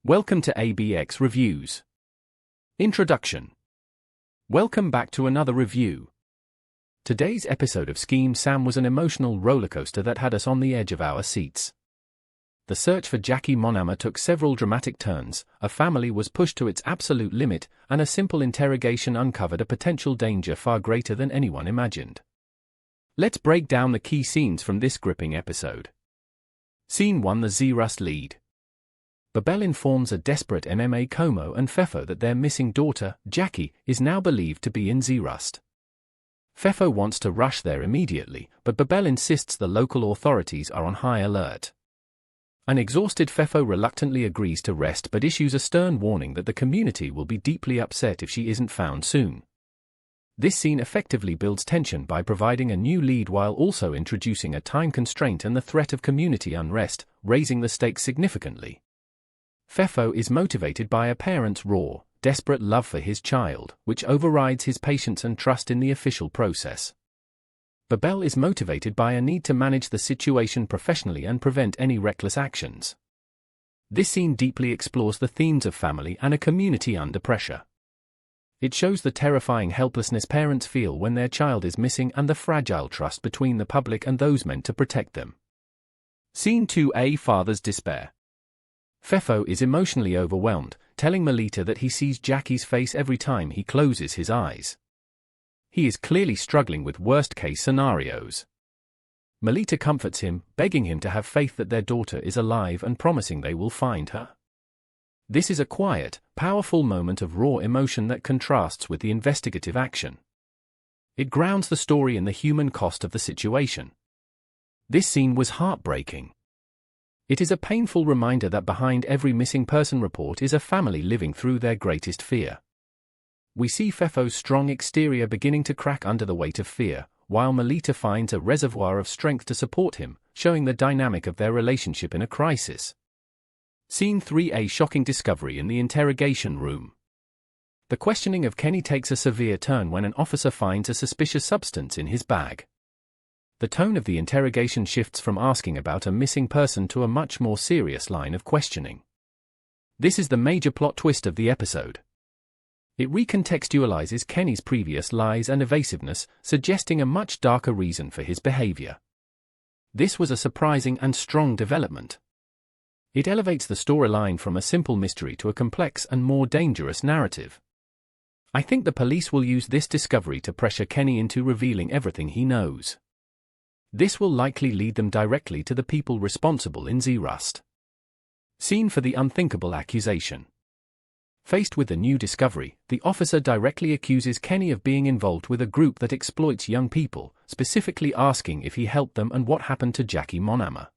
Welcome to ABX Reviews. Introduction. Welcome back to another review. Today's episode of Skeem Saam was an emotional rollercoaster that had us on the edge of our seats. The search for Jackie Monama took several dramatic turns, a family was pushed to its absolute limit, and a simple interrogation uncovered a potential danger far greater than anyone imagined. Let's break down the key scenes from this gripping episode. Scene 1. The Z-Rust lead. Babel informs a desperate MMA Como and Fefo that their missing daughter, Jackie, is now believed to be in Z-Rust. Fefo wants to rush there immediately, but Babel insists the local authorities are on high alert. An exhausted Fefo reluctantly agrees to rest but issues a stern warning that the community will be deeply upset if she isn't found soon. This scene effectively builds tension by providing a new lead while also introducing a time constraint and the threat of community unrest, raising the stakes significantly. Fefo is motivated by a parent's raw, desperate love for his child, which overrides his patience and trust in the official process. Babel is motivated by a need to manage the situation professionally and prevent any reckless actions. This scene deeply explores the themes of family and a community under pressure. It shows the terrifying helplessness parents feel when their child is missing and the fragile trust between the public and those meant to protect them. Scene 2. A father's despair. Fefo is emotionally overwhelmed, telling Melita that he sees Jackie's face every time he closes his eyes. He is clearly struggling with worst-case scenarios. Melita comforts him, begging him to have faith that their daughter is alive and promising they will find her. This is a quiet, powerful moment of raw emotion that contrasts with the investigative action. It grounds the story in the human cost of the situation. This scene was heartbreaking. It is a painful reminder that behind every missing person report is a family living through their greatest fear. We see Fefo's strong exterior beginning to crack under the weight of fear, while Melita finds a reservoir of strength to support him, showing the dynamic of their relationship in a crisis. Scene 3. A shocking discovery in the interrogation room. The questioning of Kenny takes a severe turn when an officer finds a suspicious substance in his bag. The tone of the interrogation shifts from asking about a missing person to a much more serious line of questioning. This is the major plot twist of the episode. It recontextualizes Kenny's previous lies and evasiveness, suggesting a much darker reason for his behavior. This was a surprising and strong development. It elevates the storyline from a simple mystery to a complex and more dangerous narrative. I think the police will use this discovery to pressure Kenny into revealing everything he knows. This will likely lead them directly to the people responsible in Z-Rust. Scene for the unthinkable accusation. Faced with the new discovery, the officer directly accuses Kenny of being involved with a group that exploits young people, specifically asking if he helped them and what happened to Jackie Monama.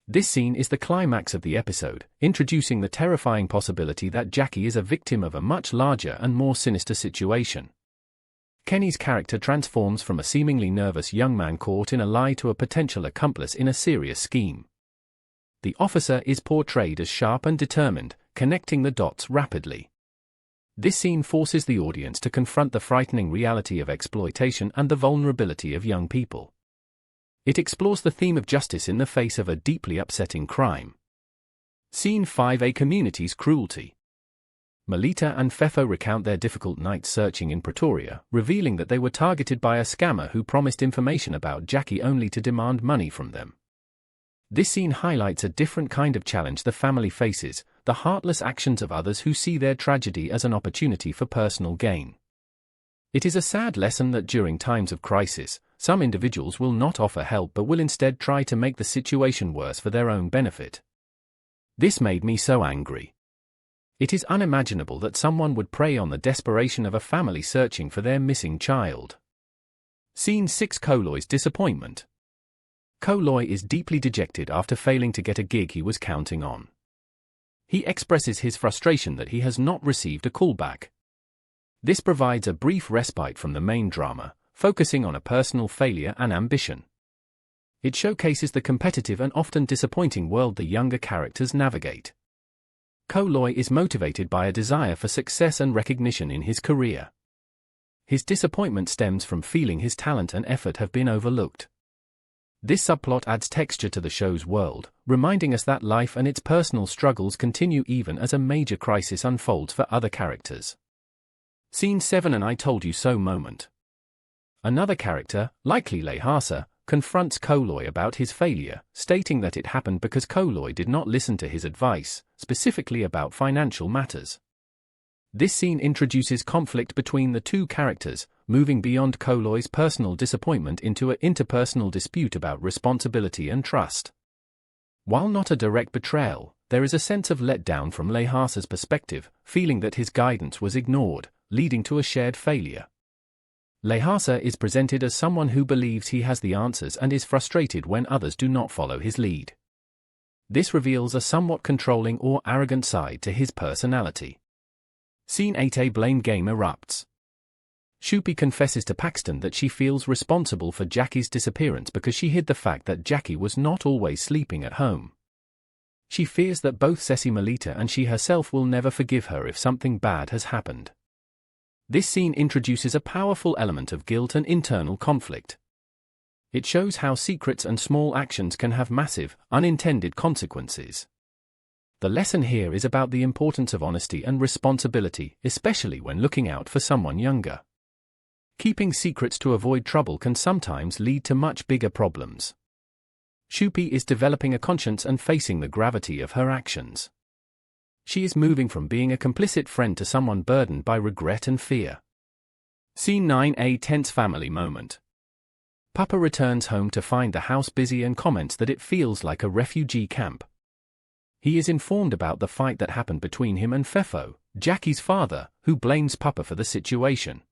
This scene is the climax of the episode, introducing the terrifying possibility that Jackie is a victim of a much larger and more sinister situation. Kenny's character transforms from a seemingly nervous young man caught in a lie to a potential accomplice in a serious scheme. The officer is portrayed as sharp and determined, connecting the dots rapidly. This scene forces the audience to confront the frightening reality of exploitation and the vulnerability of young people. It explores the theme of justice in the face of a deeply upsetting crime. Scene 5. A community's cruelty. Melita and Fefo recount their difficult nights searching in Pretoria, revealing that they were targeted by a scammer who promised information about Jackie only to demand money from them. This scene highlights a different kind of challenge the family faces, the heartless actions of others who see their tragedy as an opportunity for personal gain. It is a sad lesson that during times of crisis, some individuals will not offer help but will instead try to make the situation worse for their own benefit. This made me so angry. It is unimaginable that someone would prey on the desperation of a family searching for their missing child. Scene 6. Koloi's disappointment. Koloi is deeply dejected after failing to get a gig he was counting on. He expresses his frustration that he has not received a callback. This provides a brief respite from the main drama, focusing on a personal failure and ambition. It showcases the competitive and often disappointing world the younger characters navigate. Koloi is motivated by a desire for success and recognition in his career. His disappointment stems from feeling his talent and effort have been overlooked. This subplot adds texture to the show's world, reminding us that life and its personal struggles continue even as a major crisis unfolds for other characters. Scene 7: An I told you so moment. Another character, likely Lhasa, confronts Koloi about his failure, stating that it happened because Koloi did not listen to his advice, specifically about financial matters. This scene introduces conflict between the two characters, moving beyond Koloi's personal disappointment into an interpersonal dispute about responsibility and trust. While not a direct betrayal, there is a sense of letdown from Lhasa's perspective, feeling that his guidance was ignored, leading to a shared failure. Lhasa is presented as someone who believes he has the answers and is frustrated when others do not follow his lead. This reveals a somewhat controlling or arrogant side to his personality. Scene 8: A blame game erupts. Shupi confesses to Paxton that she feels responsible for Jackie's disappearance because she hid the fact that Jackie was not always sleeping at home. She fears that both Ceci Melita and she herself will never forgive her if something bad has happened. This scene introduces a powerful element of guilt and internal conflict. It shows how secrets and small actions can have massive, unintended consequences. The lesson here is about the importance of honesty and responsibility, especially when looking out for someone younger. Keeping secrets to avoid trouble can sometimes lead to much bigger problems. Shupi is developing a conscience and facing the gravity of her actions. She is moving from being a complicit friend to someone burdened by regret and fear. Scene 9: A tense family moment. Papa returns home to find the house busy and comments that it feels like a refugee camp. He is informed about the fight that happened between him and Fefo, Jackie's father, who blames Papa for the situation.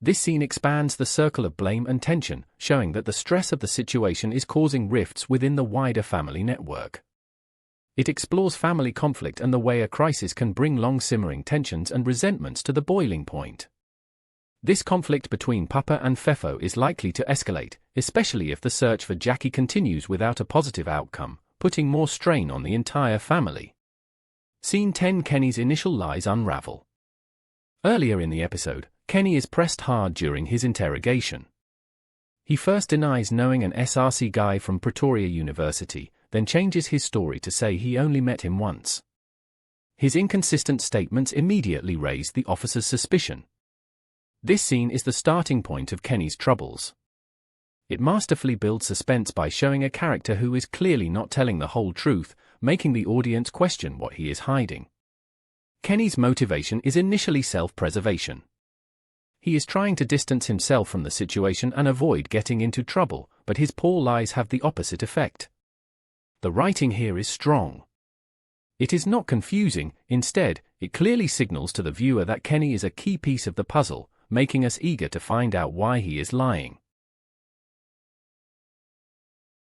This scene expands the circle of blame and tension, showing that the stress of the situation is causing rifts within the wider family network. It explores family conflict and the way a crisis can bring long-simmering tensions and resentments to the boiling point. This conflict between Papa and Fefo is likely to escalate, especially if the search for Jackie continues without a positive outcome, putting more strain on the entire family. Scene 10: Kenny's initial lies unravel. Earlier in the episode, Kenny is pressed hard during his interrogation. He first denies knowing an SRC guy from Pretoria University, then changes his story to say he only met him once. His inconsistent statements immediately raise the officer's suspicion. This scene is the starting point of Kenny's troubles. It masterfully builds suspense by showing a character who is clearly not telling the whole truth, making the audience question what he is hiding. Kenny's motivation is initially self-preservation. He is trying to distance himself from the situation and avoid getting into trouble, but his poor lies have the opposite effect. The writing here is strong. It is not confusing, instead, it clearly signals to the viewer that Kenny is a key piece of the puzzle, making us eager to find out why he is lying.